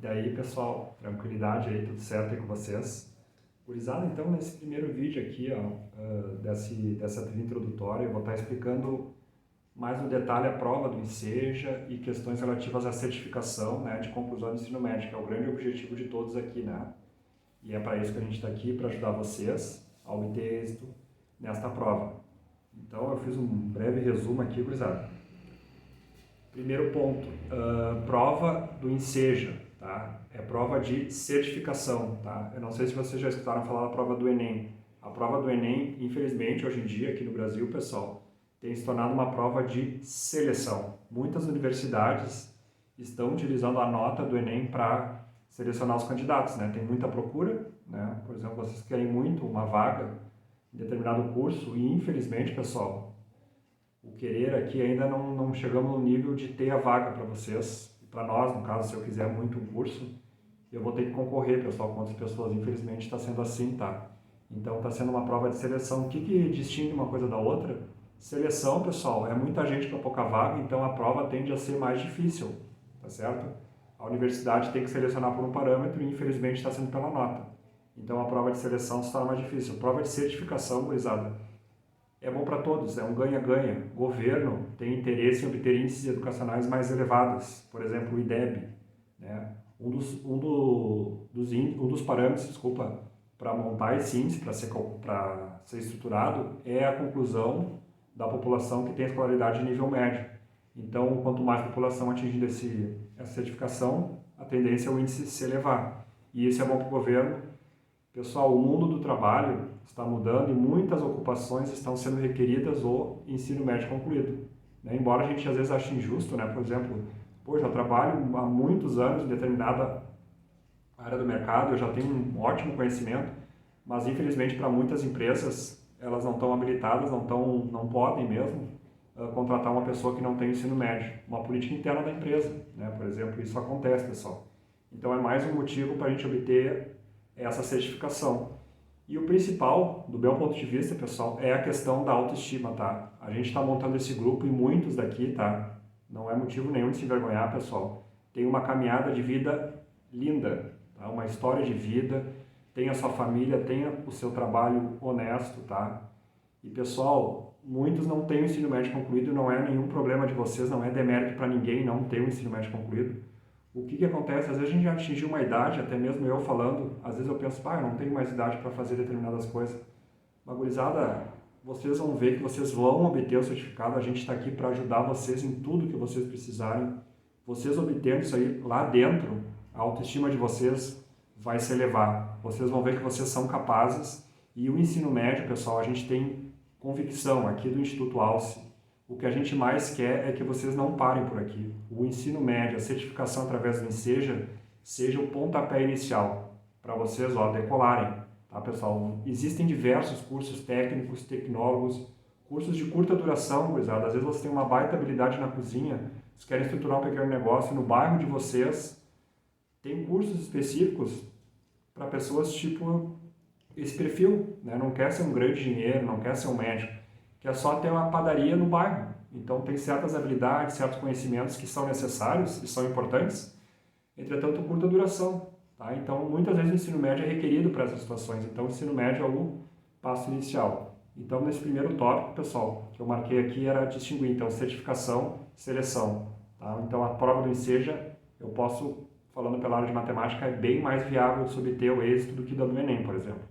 Daí, pessoal, tranquilidade aí, tudo certo aí com vocês? Gurizada, então, nesse primeiro vídeo aqui, ó, dessa trilha introdutória, eu vou estar explicando mais no detalhe a prova do Enseja e questões relativas à certificação, né, de conclusão do ensino médio, que é o grande objetivo de todos aqui, né? E é para isso que a gente está aqui, para ajudar vocês a obter êxito nesta prova. Então, eu fiz um breve resumo aqui, gurizada. Primeiro ponto, prova do Enseja, tá? É prova de certificação, tá? Eu não sei se vocês já escutaram falar da prova do Enem. A prova do Enem, infelizmente, hoje em dia, aqui no Brasil, pessoal, tem se tornado uma prova de seleção. Muitas universidades estão utilizando a nota do Enem para selecionar os candidatos, né? Tem muita procura, né? Por exemplo, vocês querem muito uma vaga em determinado curso e, infelizmente, pessoal, o querer aqui ainda não chegamos no nível de ter a vaga para vocês. Para nós, no caso, se eu quiser muito um curso, eu vou ter que concorrer, pessoal, com outras pessoas. Infelizmente está sendo assim, tá? Então está sendo uma prova de seleção. O que distingue uma coisa da outra? Seleção, pessoal, é muita gente para pouca vaga, então a prova tende a ser mais difícil, tá certo? A universidade tem que selecionar por um parâmetro e infelizmente está sendo pela nota. Então a prova de seleção se torna mais difícil. Prova de certificação, gurizada, é bom para todos, é um ganha-ganha. O governo tem interesse em obter índices educacionais mais elevados, por exemplo, o IDEB, né? Um dos parâmetros, desculpa, para montar esse índice, para ser estruturado, é a conclusão da população que tem escolaridade de nível médio. Então, quanto mais população atingindo essa certificação, a tendência é o índice se elevar. E isso é bom para o governo. Pessoal, o mundo do trabalho está mudando e muitas ocupações estão sendo requeridas o ensino médio concluído, né? Embora a gente às vezes ache injusto, né? Por exemplo, já trabalho há muitos anos em determinada área do mercado, eu já tenho um ótimo conhecimento, mas infelizmente para muitas empresas elas não estão habilitadas, não podem mesmo contratar uma pessoa que não tem ensino médio, uma política interna da empresa, né? Por exemplo, isso acontece, pessoal. Então é mais um motivo para a gente obter essa certificação. E o principal, do meu ponto de vista, pessoal, é a questão da autoestima, tá? A gente está montando esse grupo e muitos daqui, tá? Não é motivo nenhum de se envergonhar, pessoal. Tem uma caminhada de vida linda, tá? Uma história de vida, tem a sua família, tem o seu trabalho honesto, tá? E, pessoal, muitos não têm o ensino médio concluído, não é nenhum problema de vocês, não é demérito para ninguém não ter o ensino médio concluído. O que acontece? Às vezes a gente já atingiu uma idade, até mesmo eu falando, às vezes eu penso, eu não tenho mais idade para fazer determinadas coisas. Mas, gurizada, vocês vão ver que vocês vão obter o certificado, a gente está aqui para ajudar vocês em tudo que vocês precisarem. Vocês obtendo isso aí lá dentro, a autoestima de vocês vai se elevar. Vocês vão ver que vocês são capazes. E o ensino médio, pessoal, a gente tem convicção aqui do Instituto Alce. O que a gente mais quer é que vocês não parem por aqui. O ensino médio, a certificação através do Enseja, seja o pontapé inicial para vocês decolarem, tá, pessoal? Existem diversos cursos técnicos, tecnólogos, cursos de curta duração, gurizada. Às vezes vocês têm uma baita habilidade na cozinha, vocês querem estruturar um pequeno negócio no bairro de vocês, tem cursos específicos para pessoas tipo esse perfil, né? Não quer ser um grande engenheiro, não quer ser um médico, quer só ter uma padaria no bairro. Então tem certas habilidades, certos conhecimentos que são necessários e são importantes, entretanto curta duração, tá? Então muitas vezes o ensino médio é requerido para essas situações, então o ensino médio é o passo inicial. Então nesse primeiro tópico, pessoal, que eu marquei aqui era distinguir, então, certificação, seleção, tá? Então a prova do Enseja, eu posso, falando pela área de matemática, é bem mais viável de se obter o êxito do que da do Enem, por exemplo,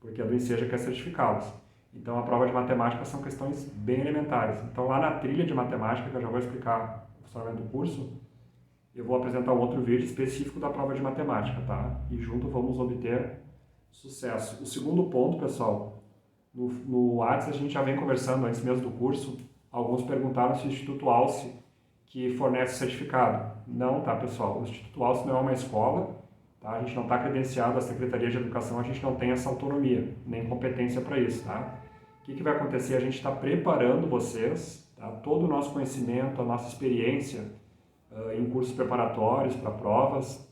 porque a do Enseja quer certificá-los. Então, a prova de matemática são questões bem elementares. Então, lá na trilha de matemática, que eu já vou explicar o funcionamento do curso, eu vou apresentar um outro vídeo específico da prova de matemática, tá? E junto vamos obter sucesso. O segundo ponto, pessoal, no WhatsApp a gente já vem conversando antes mesmo do curso, alguns perguntaram se o Instituto Alce que fornece certificado. Não, tá, pessoal? O Instituto Alce não é uma escola, tá? A gente não está credenciado à Secretaria de Educação, a gente não tem essa autonomia, nem competência para isso, tá? O que vai acontecer? A gente está preparando vocês, tá? Todo o nosso conhecimento, a nossa experiência em cursos preparatórios para provas,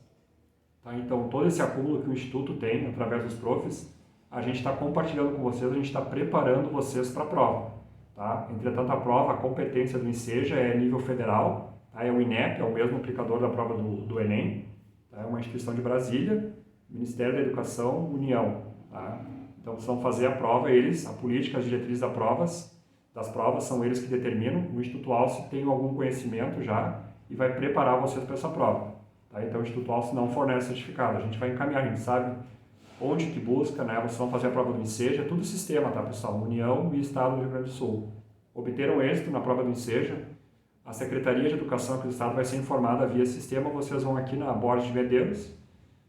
tá? Então, todo esse acúmulo que o Instituto tem, através dos profs, a gente está compartilhando com vocês, a gente está preparando vocês para a prova, tá? Entretanto, a prova, a competência do Enseja é nível federal, tá? É o INEP, é o mesmo aplicador da prova do Enem, tá? tá? É uma instituição de Brasília, Ministério da Educação, União, tá? Então vocês vão fazer a prova, a política, as diretrizes das provas são eles que determinam. O Instituto Alce tem algum conhecimento já e vai preparar vocês para essa prova, tá? Então o Instituto Alce não fornece certificado, a gente vai encaminhar, a gente sabe onde que busca, né? Vocês vão fazer a prova do INSEJA, é tudo sistema, tá, pessoal? União e Estado do Rio Grande do Sul. Obteram êxito na prova do INSEJA, a Secretaria de Educação aqui do Estado vai ser informada via sistema, vocês vão aqui na Borges de Medeiros,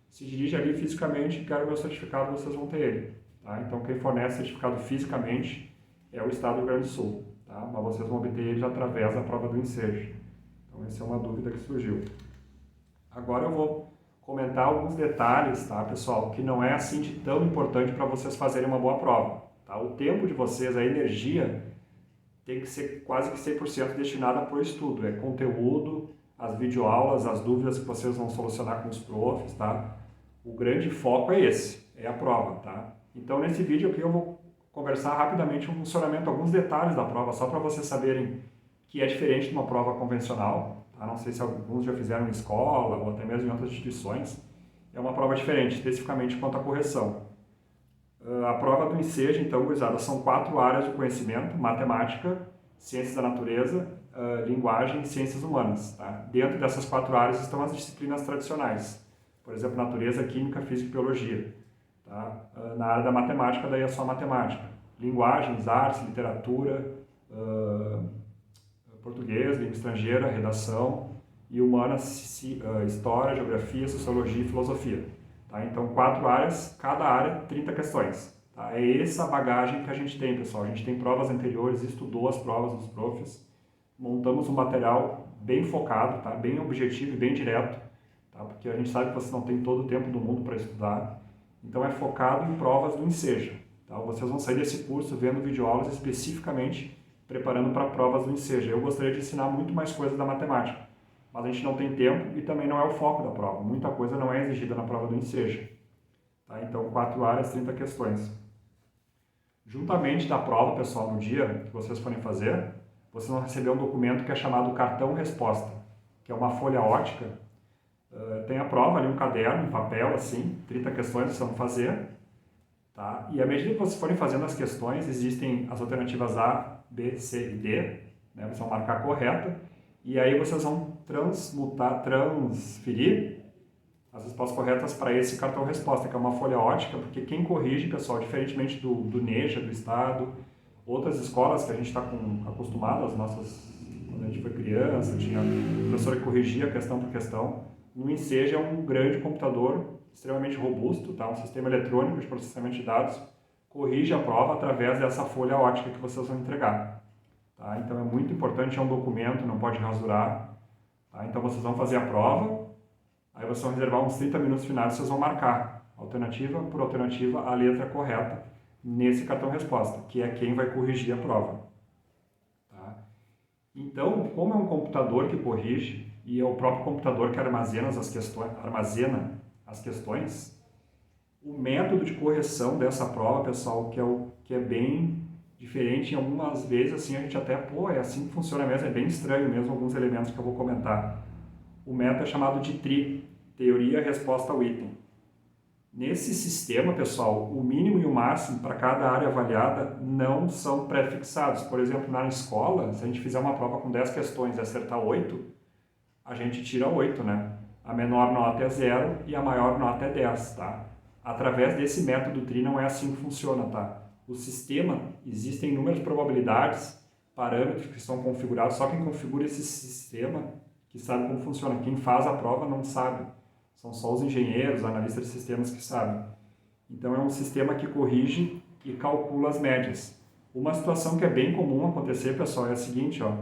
se dirige ali fisicamente, quero meu certificado, vocês vão ter ele, tá? Então quem fornece certificado fisicamente é o Estado do Rio Grande do Sul, tá? Mas vocês vão obter ele através da prova do INSEJA. Então essa é uma dúvida que surgiu. Agora eu vou comentar alguns detalhes, tá, pessoal, que não é assim de tão importante para vocês fazerem uma boa prova, tá? O tempo de vocês, a energia, tem que ser quase que 100% destinada para o estudo, é conteúdo, as videoaulas, as dúvidas que vocês vão solucionar com os profs, tá? O grande foco é esse, é a prova, tá? Então nesse vídeo aqui eu vou conversar rapidamente o funcionamento, alguns detalhes da prova, só para vocês saberem que é diferente de uma prova convencional, tá? Não sei se alguns já fizeram em escola ou até mesmo em outras instituições, é uma prova diferente, especificamente quanto à correção. A prova do INSEJA, então, gurizada, são 4 áreas de conhecimento: matemática, ciências da natureza, linguagem e ciências humanas, tá? Dentro dessas 4 áreas estão as disciplinas tradicionais, por exemplo, natureza, química, física e biologia, tá? Na área da matemática, daí é só matemática. Linguagens, artes, literatura, português, língua estrangeira, redação, e humanas, história, geografia, sociologia e filosofia. Tá? Então, 4 áreas, cada área 30 questões. Tá? É essa bagagem que a gente tem, pessoal. A gente tem provas anteriores, estudou as provas dos profs, montamos um material bem focado, tá? Bem objetivo e bem direto, tá? Porque a gente sabe que você não tem todo o tempo do mundo para estudar. Então, é focado em provas do INSEJA. Tá? Vocês vão sair desse curso vendo videoaulas especificamente preparando para provas do INSEJA. Eu gostaria de ensinar muito mais coisas da matemática, mas a gente não tem tempo e também não é o foco da prova. Muita coisa não é exigida na prova do INSEJA. Tá? Então, 4 áreas, 30 questões. Juntamente da prova, pessoal, no dia que vocês forem fazer, vocês vão receber um documento que é chamado cartão resposta, que é uma folha ótica. Tem a prova ali, um caderno, um papel, assim, 30 questões que vocês vão fazer. Tá? E à medida que vocês forem fazendo as questões, existem as alternativas A, B, C e D, né? Vocês vão marcar a correta. E aí vocês vão transferir as respostas corretas para esse cartão resposta, que é uma folha ótica, porque quem corrige, pessoal, diferentemente do NEJA, do Estado, outras escolas que a gente está acostumado, as nossas, quando a gente foi criança, tinha professor que corrigia questão por questão. No INSEJA é um grande computador, extremamente robusto, tá? Um sistema eletrônico de processamento de dados, corrige a prova através dessa folha ótica que vocês vão entregar. Tá? Então é muito importante, é um documento, não pode rasurar. Tá? Então vocês vão fazer a prova, aí vocês vão reservar uns 30 minutos finais, vocês vão marcar, alternativa por alternativa, a letra correta nesse cartão resposta, que é quem vai corrigir a prova. Tá? Então, como é um computador que corrige, e é o próprio computador que armazena as questões, o método de correção dessa prova, pessoal, que é bem diferente, em algumas vezes assim a gente até, é assim que funciona mesmo, é bem estranho mesmo alguns elementos que eu vou comentar. O método é chamado de TRI, Teoria Resposta ao Item. Nesse sistema, pessoal, o mínimo e o máximo para cada área avaliada não são pré-fixados. Por exemplo, na escola, se a gente fizer uma prova com 10 questões e acertar 8, a gente tira 8, né? A menor nota é 0 e a maior nota é 10, tá? Através desse método TRI não é assim que funciona, tá? O sistema, existem inúmeras probabilidades, parâmetros que estão configurados, só quem configura esse sistema que sabe como funciona. Quem faz a prova não sabe. São só os engenheiros, analistas de sistemas que sabem. Então é um sistema que corrige e calcula as médias. Uma situação que é bem comum acontecer, pessoal, é a seguinte, ó.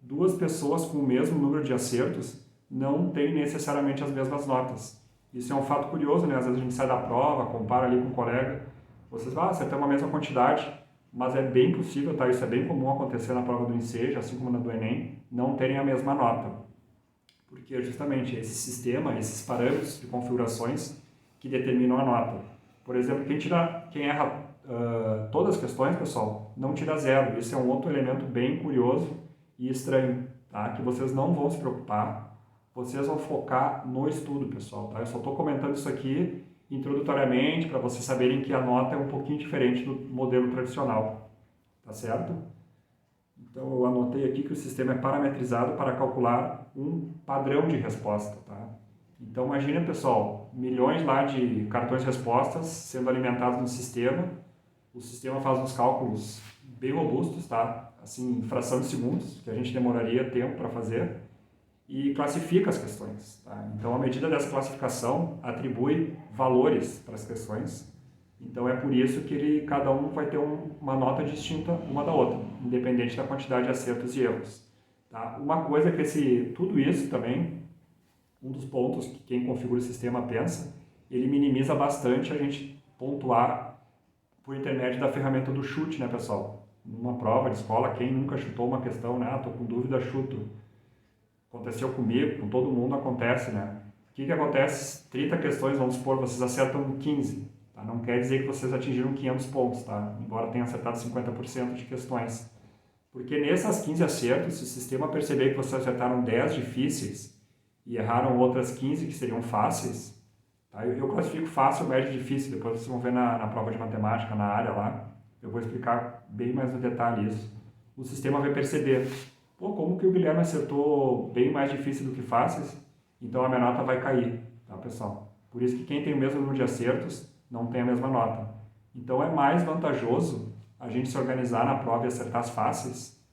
2 pessoas com o mesmo número de acertos não têm necessariamente as mesmas notas. Isso é um fato curioso, né? Às vezes a gente sai da prova, compara ali com um colega, vocês vão acertar uma mesma quantidade, mas é bem possível, tá? Isso é bem comum acontecer na prova do INSEJA, assim como na do Enem, não terem a mesma nota. Porque é justamente esse sistema, esses parâmetros de configurações que determinam a nota. Por exemplo, quem erra todas as questões, pessoal, não tira 0. Isso é um outro elemento bem curioso e estranho, tá? Que vocês não vão se preocupar. vocês vão focar no estudo, pessoal, tá? Eu só estou comentando isso aqui introdutoriamente para vocês saberem que a nota é um pouquinho diferente do modelo tradicional, tá certo? Então eu anotei aqui que o sistema é parametrizado para calcular um padrão de resposta, tá? Então imagina, pessoal, milhões lá de cartões respostas sendo alimentados no sistema. O sistema faz uns cálculos bem robustos, tá? Assim, em fração de segundos, que a gente demoraria tempo para fazer, e classifica as questões, tá? Então, a medida dessa classificação atribui valores para as questões. Então, é por isso que cada um vai ter uma nota distinta uma da outra, independente da quantidade de acertos e erros, tá? Uma coisa que tudo isso também, um dos pontos que quem configura o sistema pensa, ele minimiza bastante a gente pontuar por intermédio da ferramenta do chute, né, pessoal? Numa prova de escola, quem nunca chutou uma questão, né? Tô com dúvida, chuto. Aconteceu comigo, com todo mundo acontece, né? O que acontece? 30 questões, vamos supor, vocês acertam 15, tá? Não quer dizer que vocês atingiram 500 pontos, tá? Embora tenham acertado 50% de questões. Porque nessas 15 acertos, se o sistema perceber que vocês acertaram 10 difíceis e erraram outras 15 que seriam fáceis, tá? Eu classifico fácil, médio e difícil, depois vocês vão ver na prova de matemática, na área lá, eu vou explicar bem mais no detalhe isso. O sistema vai perceber, pô, como que o Guilherme acertou bem mais difícil do que fáceis, então a minha nota vai cair, tá, pessoal? Por isso que quem tem o mesmo número de acertos não tem a mesma nota. Então é mais vantajoso a gente se organizar na prova e acertar as fáceis.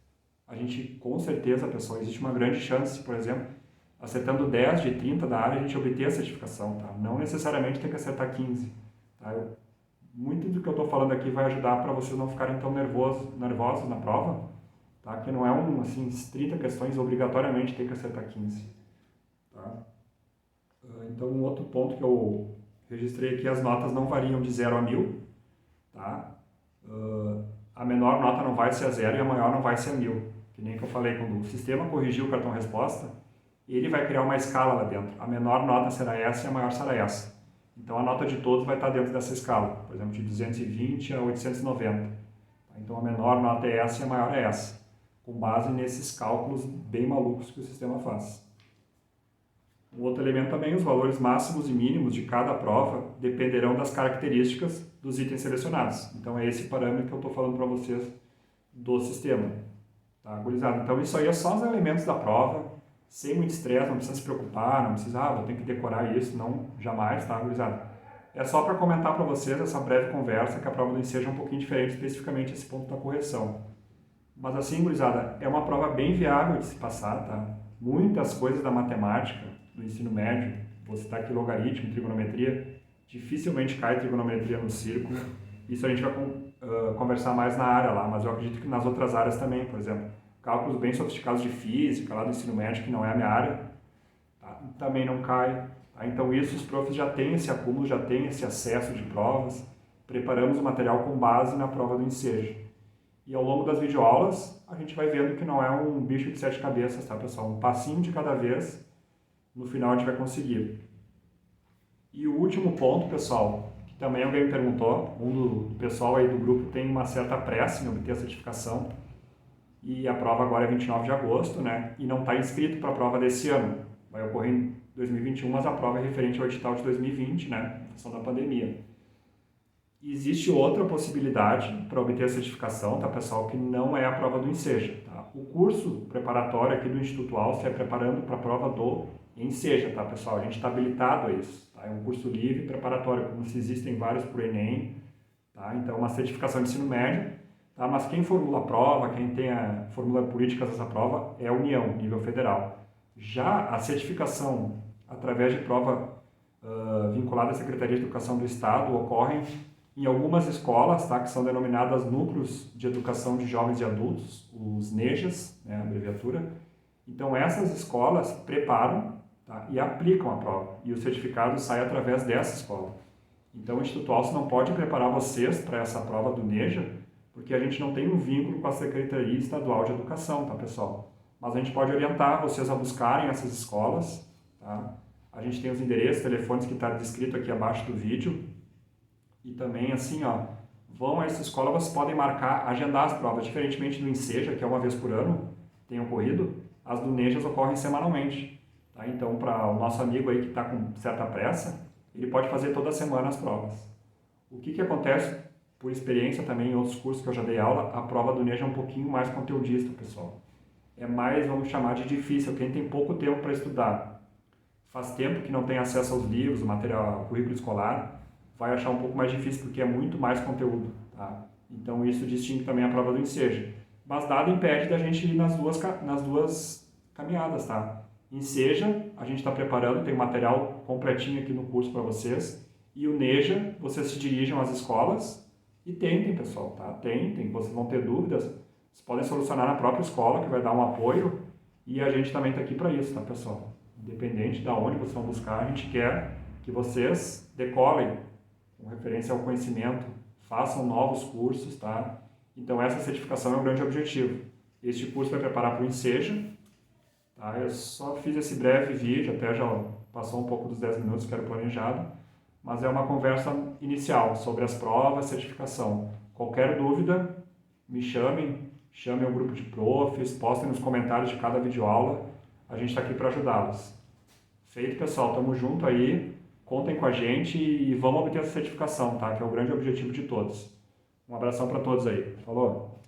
A gente, com certeza, pessoal, existe uma grande chance, por exemplo, acertando 10 de 30 da área, a gente obter a certificação, tá? Não necessariamente tem que acertar 15, tá? Muito do que eu estou falando aqui vai ajudar para vocês não ficarem tão nervosos na prova, tá? Que não é assim, 30 questões, obrigatoriamente tem que acertar 15, tá? Então, um outro ponto que eu registrei aqui, as notas não variam de 0 a 1000, tá? A menor nota não vai ser a 0 e a maior não vai ser a 1000, que nem que eu falei, quando o sistema corrigir o cartão resposta, ele vai criar uma escala lá dentro. A menor nota será essa e a maior será essa. Então, a nota de todos vai estar dentro dessa escala, por exemplo, de 220 a 890. Então, a menor nota é essa e a maior é essa, com base nesses cálculos bem malucos que o sistema faz. Um outro elemento também, os valores máximos e mínimos de cada prova dependerão das características dos itens selecionados. Então, é esse parâmetro que eu estou falando para vocês do sistema. Tá, gurizada? Então, isso aí é só os elementos da prova, sem muito estresse, não precisa se preocupar, não precisa, vou ter que decorar isso, não, jamais, tá, gurizada? É só para comentar para vocês essa breve conversa, que a prova do Enseja é um pouquinho diferente, especificamente esse ponto da correção. Mas assim, gurizada, é uma prova bem viável de se passar, tá? Muitas coisas da matemática, do ensino médio, vou citar aqui logaritmo, trigonometria, dificilmente cai trigonometria no círculo. Isso a gente vai conversar mais na área lá, mas eu acredito que nas outras áreas também, por exemplo, cálculos bem sofisticados de física, lá do ensino médio, que não é a minha área, tá? Também não cai. Tá? Então isso, os profs já têm esse acúmulo, já têm esse acesso de provas, preparamos o material com base na prova do Enseja. E ao longo das videoaulas, a gente vai vendo que não é um bicho de 7 cabeças, tá, pessoal? Um passinho de cada vez, no final a gente vai conseguir. E o último ponto, pessoal, que também alguém me perguntou, do pessoal aí do grupo tem uma certa pressa em obter a certificação, e a prova agora é 29 de agosto, né? E não está inscrito para a prova desse ano. Vai ocorrer em 2021, mas a prova é referente ao edital de 2020, né? Em função da pandemia. E existe outra possibilidade para obter a certificação, tá, pessoal? Que não é a prova do Enseja, tá? O curso preparatório aqui do Instituto Alce é preparando para a prova do Enseja, tá, pessoal? A gente está habilitado a isso, tá? É um curso livre preparatório, como se existem vários para o Enem, tá? Então, uma certificação de ensino médio. Tá? Mas quem formula a prova, quem tem formula políticas dessa prova é a União, nível federal. Já a certificação através de prova vinculada à Secretaria de Educação do Estado ocorre em algumas escolas, tá? Que são denominadas Núcleos de Educação de Jovens e Adultos, os NEJAs, né, a abreviatura. Então essas escolas preparam, tá? E aplicam a prova, e o certificado sai através dessa escola. Então o Instituto Alce não pode preparar vocês para essa prova do NEJA, porque a gente não tem um vínculo com a Secretaria Estadual de Educação, tá, pessoal? Mas a gente pode orientar vocês a buscarem essas escolas, tá? A gente tem os endereços, telefones que está descrito aqui abaixo do vídeo. E também, assim, ó, vão a essa escola, vocês podem marcar, agendar as provas. Diferentemente do Enseja, que é uma vez por ano, tem ocorrido, as do NEJAs ocorrem semanalmente. Tá? Então, para o nosso amigo aí que está com certa pressa, ele pode fazer toda semana as provas. O que acontece, por experiência também em outros cursos que eu já dei aula, a prova do NEJA é um pouquinho mais conteudista, pessoal. É mais, vamos chamar de difícil, quem tem pouco tempo para estudar, faz tempo que não tem acesso aos livros, o material, o currículo escolar, vai achar um pouco mais difícil porque é muito mais conteúdo. Tá? Então isso distingue também a prova do Enseja. Mas nada impede da gente ir nas duas caminhadas, tá? Enseja, a gente está preparando, tem um material completinho aqui no curso para vocês. E o NEJA, vocês se dirigem às escolas e tentem, pessoal, tá? Tentem, vocês vão ter dúvidas, vocês podem solucionar na própria escola, que vai dar um apoio, e a gente também está aqui para isso, tá, pessoal? Independente de onde vocês vão buscar, a gente quer que vocês decolem com referência ao conhecimento, façam novos cursos, tá? Então essa certificação é um grande objetivo. Este curso vai preparar para o Enseja, tá? Eu só fiz esse breve vídeo, até já passou um pouco dos 10 minutos que era planejado, mas é uma conversa inicial sobre as provas, certificação. Qualquer dúvida, me chamem o grupo de profs, postem nos comentários de cada videoaula, a gente está aqui para ajudá-los. Feito, pessoal, tamo junto aí, contem com a gente e vamos obter essa certificação, tá? Que é o grande objetivo de todos. Um abração para todos aí. Falou!